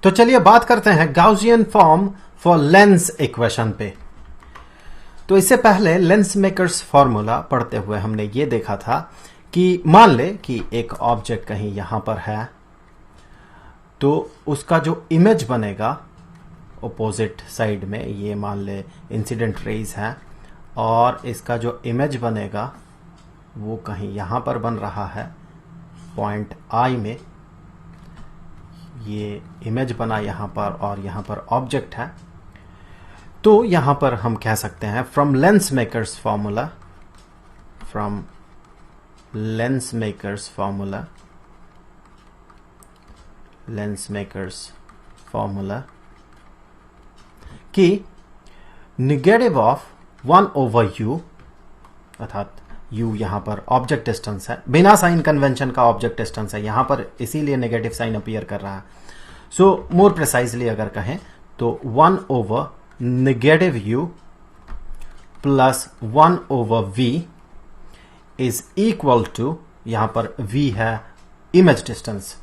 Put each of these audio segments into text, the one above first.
तो चलिए बात करते हैं Gaussian form for lens equation पे। तो इससे पहले लेंस मेकर्स फॉर्मूला पढ़ते हुए हमने ये देखा था कि मान ले कि एक ऑब्जेक्ट कहीं यहां पर है, तो उसका जो इमेज बनेगा ऑपोजिट साइड में, ये मान ले इंसिडेंट रेज है, और इसका जो इमेज बनेगा वो कहीं यहां पर बन रहा है पॉइंट आई में। ये इमेज बना यहां पर और यहां पर ऑब्जेक्ट है। तो यहां पर हम कह सकते हैं फ्रॉम लेंस मेकर्स फॉर्मूला कि निगेटिव ऑफ 1/u, अर्थात u यहां पर ऑब्जेक्ट डिस्टेंस है, बिना साइन कन्वेंशन का ऑब्जेक्ट डिस्टेंस है यहां पर, इसीलिए नेगेटिव साइन अपीयर कर रहा है। सो मोर प्रिसाइजली अगर कहें तो 1/(u) plus 1/v is equal to, यहां पर v है इमेज डिस्टेंस।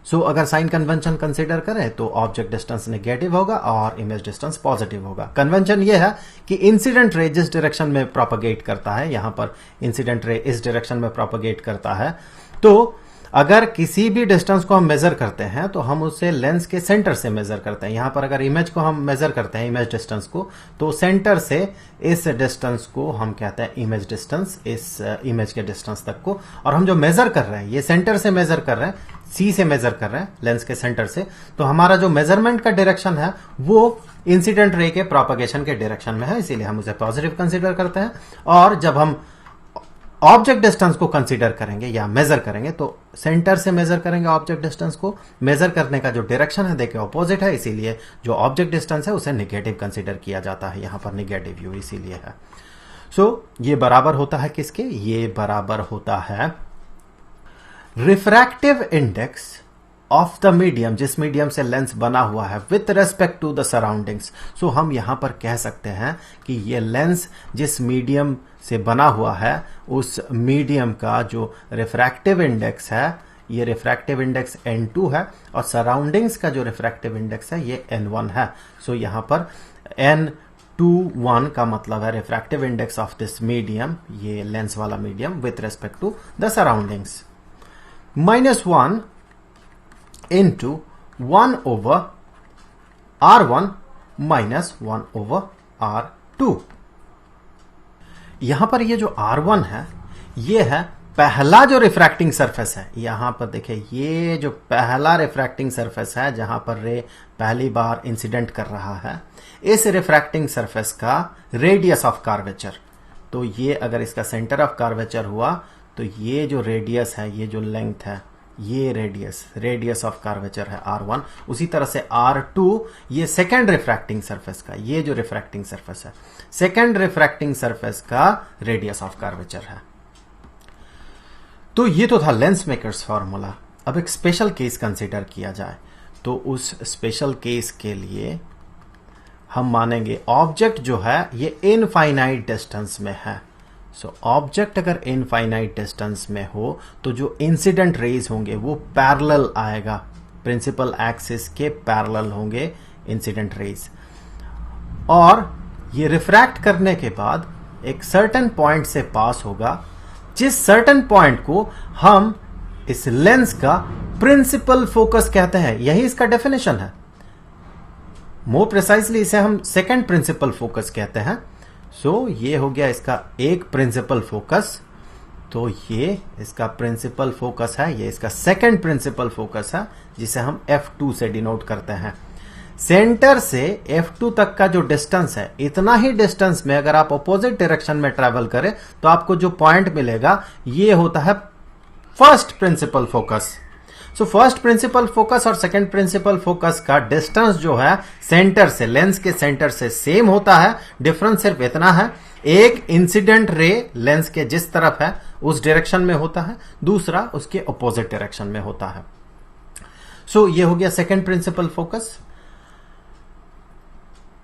सो अगर साइन कन्वेंशन कंसीडर करें तो ऑब्जेक्ट डिस्टेंस नेगेटिव होगा और इमेज डिस्टेंस पॉजिटिव होगा। कन्वेंशन यह है कि इंसिडेंट रे जिस डायरेक्शन में प्रोपगेट करता है, यहां पर इंसिडेंट रे इस डायरेक्शन में प्रोपगेट करता है, तो अगर किसी भी डिस्टेंस को हम मेजर करते हैं तो हम उसे लेंस के सेंटर से मेजर करते हैं। यहां पर अगर इमेज को हम मेजर करते हैं, इमेज डिस्टेंस को, तो सेंटर से इस डिस्टेंस को हम कहते हैं इमेज डिस्टेंस, इस इमेज के डिस्टेंस तक को। और हम जो मेजर कर रहे हैं ये सेंटर से मेजर कर रहे हैं, सी से मेजर कर रहे हैं, लेंस के सेंटर से। तो हमारा जो मेजरमेंट का डायरेक्शन है वो इंसिडेंट रे के प्रोपगेशन के डायरेक्शन में है, इसीलिए हम उसे पॉजिटिव कंसीडर करते हैं। और जब हम ऑब्जेक्ट डिस्टेंस को कंसीडर करेंगे या मेजर करेंगे तो सेंटर से मेजर करेंगे ऑब्जेक्ट डिस्टेंस को। मेजर करने का जो डायरेक्शन है देखिए ऑपोजिट है, इसीलिए जो ऑब्जेक्ट डिस्टेंस है उसे नेगेटिव कंसीडर किया जाता है, यहां पर नेगेटिव यू इसीलिए है। सो ये बराबर होता है किसके? ये बराबर होता है refractive index of the medium, जिस मीडियम से लेंस बना हुआ है, with respect to the surroundings. So हम यहां पर कह सकते हैं कि ये लेंस जिस मीडियम से बना हुआ है उस मीडियम का जो रिफ्रैक्टिव इंडेक्स है, ये रिफ्रैक्टिव इंडेक्स n2 है, और सराउंडिंग्स का जो रिफ्रैक्टिव इंडेक्स है ये n1 है। सो यहां पर n21 का मतलब है refractive index of this medium, ये लेंस वाला medium, with respect to the surroundings, -1 into 1/r1 minus 1/r2। यहां पर ये जो r1 है ये है पहला जो रिफ्रैक्टिंग सरफेस है। यहां पर देखिए ये जो पहला रिफ्रैक्टिंग सरफेस है जहां पर रे पहली बार इंसिडेंट कर रहा है, इस रिफ्रैक्टिंग सरफेस का रेडियस ऑफ कर्वेचर। तो ये अगर इसका सेंटर ऑफ कर्वेचर हुआ तो ये जो रेडियस है, ये जो लेंथ है, ये रेडियस ऑफ कर्वेचर है r1। उसी तरह से r2 ये सेकेंड रिफ्रैक्टिंग सरफेस का, ये जो रिफ्रैक्टिंग सरफेस है, सेकेंड रिफ्रैक्टिंग सरफेस का रेडियस ऑफ कर्वेचर है। तो ये तो था लेंस मेकर्स फॉर्मूला। अब एक स्पेशल केस कंसीडर किया जाए तो उस स्पेशल केस के लिए हम मानेंगे ऑब्जेक्ट जो है ये इनफाइनाइट डिस्टेंस में है। सो ऑब्जेक्ट अगर इनफाइनाइट डिस्टेंस में हो तो जो इंसिडेंट रेज होंगे वो पैरेलल आएगा, प्रिंसिपल एक्सिस के पैरेलल होंगे इंसिडेंट रेज, और ये रिफ्रैक्ट करने के बाद एक सर्टेन पॉइंट से पास होगा, जिस सर्टेन पॉइंट को हम इस लेंस का प्रिंसिपल फोकस कहते हैं। यही इसका डेफिनेशन है। मोर प्रिसाइसली इसे हम सेकेंड प्रिंसिपल फोकस कहते हैं। सो ये हो गया इसका एक प्रिंसिपल फोकस, तो ये इसका प्रिंसिपल फोकस है, ये इसका सेकंड प्रिंसिपल फोकस है जिसे हम F2 से डिनोट करते हैं। सेंटर से F2 तक का जो डिस्टेंस है, इतना ही डिस्टेंस में अगर आप अपोजिट डायरेक्शन में ट्रेवल करें तो आपको जो पॉइंट मिलेगा ये होता है first principle focus. So first principle focus और सेकंड प्रिंसिपल फोकस का डिस्टेंस जो है सेंटर से, लेंस के सेंटर से सेम होता है। डिफरेंस सिर्फ इतना है, एक इंसिडेंट रे लेंस के जिस तरफ है उस डायरेक्शन में होता है, दूसरा उसके अपोजिट डायरेक्शन में होता है। सो ये हो गया सेकंड प्रिंसिपल फोकस।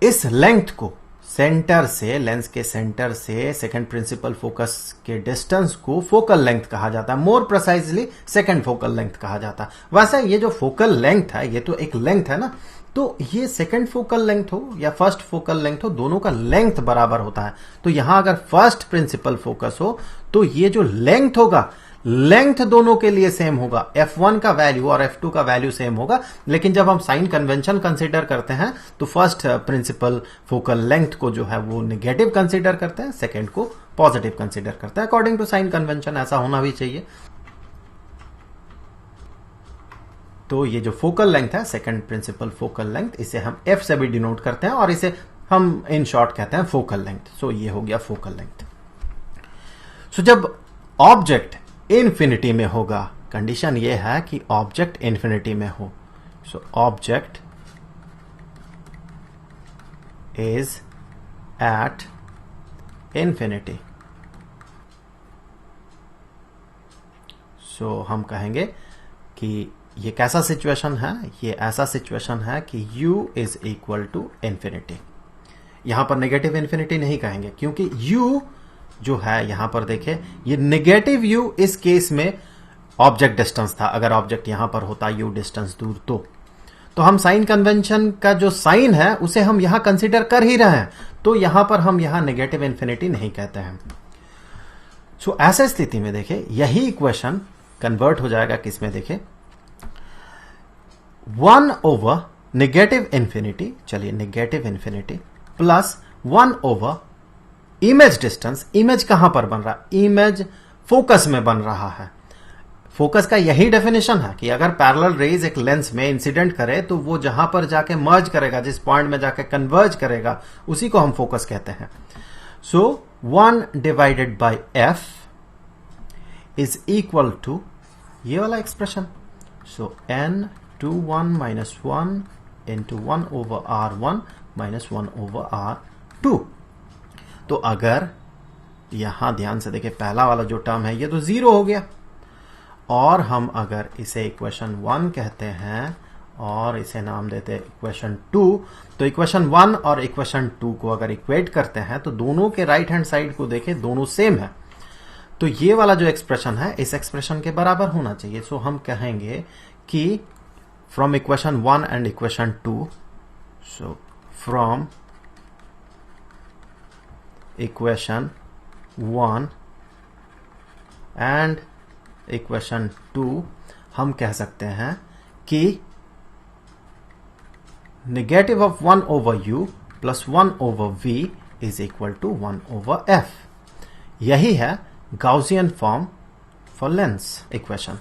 इस लेंथ को सेंटर से, लेंस के सेंटर से सेकंड प्रिंसिपल फोकस के डिस्टेंस को फोकल लेंथ कहा जाता है, more precisely second focal length कहा जाता है। वैसे ये जो फोकल लेंथ है ये तो एक लेंथ है ना, तो ये सेकंड फोकल लेंथ हो या फर्स्ट फोकल लेंथ हो, दोनों का लेंथ बराबर होता है। तो यहां अगर फर्स्ट प्रिंसिपल फोकस हो तो ये जो लेंथ होगा, लेंथ दोनों के लिए सेम होगा, f1 का वैल्यू और f2 का वैल्यू सेम होगा। लेकिन जब हम साइन कन्वेंशन कंसीडर करते हैं तो फर्स्ट प्रिंसिपल फोकल लेंथ को जो है वो नेगेटिव कंसीडर करते हैं, सेकंड को पॉजिटिव कंसीडर करते हैं। अकॉर्डिंग टू साइन कन्वेंशन ऐसा होना भी चाहिए। तो ये जो फोकल लेंथ है, सेकंड प्रिंसिपल फोकल लेंथ, इसे हम f से भी डिनोट करते हैं और इसे हम इन शॉर्ट कहते हैं फोकल लेंथ। सो ये हो गया फोकल लेंथ। सो जब ऑब्जेक्ट इन्फिनिटी में होगा, कंडीशन ये है कि ऑब्जेक्ट इन्फिनिटी में हो। So object is at infinity. So हम कहेंगे कि ये कैसा सिचुएशन है, ये ऐसा सिचुएशन है कि u is equal to infinity. यहां पर नेगेटिव इन्फिनिटी नहीं कहेंगे क्योंकि u जो है यहां पर देखें, ये नेगेटिव u इस केस में ऑब्जेक्ट डिस्टेंस था। अगर ऑब्जेक्ट यहां पर होता u डिस्टेंस दूर तो हम साइन कन्वेंशन का जो साइन है उसे हम यहां कंसीडर कर ही रहे हैं, तो यहां पर हम यहां नेगेटिव इन्फिनिटी नहीं कहते हैं। सो ऐसे स्थिति में देखें, यही इक्वेशन कन्वर्ट हो जाएगा किसमें, देखें 1 ओवर नेगेटिव इन्फिनिटी, चलिए negative infinity plus 1 over image distance. Image कहां पर बन रहा है, इमेज फोकस में बन रहा है। फोकस का यही डेफिनेशन है कि अगर पैरेलल रेज एक लेंस में इंसिडेंट करे तो वो जहां पर जाके मर्ज करेगा, जिस पॉइंट में जाके कन्वर्ज करेगा, उसी को हम फोकस कहते हैं। So 1 divided by f is equal to ये वाला expression. So n(1 - 1) into 1 over r1 minus 1 over r2। तो अगर यहां ध्यान से देखें, पहला वाला जो टर्म है ये तो 0 हो गया, और हम अगर इसे इक्वेशन 1 कहते हैं और इसे नाम देते हैं इक्वेशन 2, तो इक्वेशन 1 और इक्वेशन 2 को अगर इक्वेट करते हैं तो दोनों के राइट हैंड साइड को देखें, दोनों सेम है। तो ये वाला जो एक्सप्रेशन है इस एक्सप्रेशन के बराबर होना चाहिए। सो हम कहेंगे कि from equation 1 and equation 2, so from equation 1 and equation 2 हम कह सकते हैं कि negative of 1 over u plus 1 over v is equal to 1 over f। यही है Gaussian form for lens equation.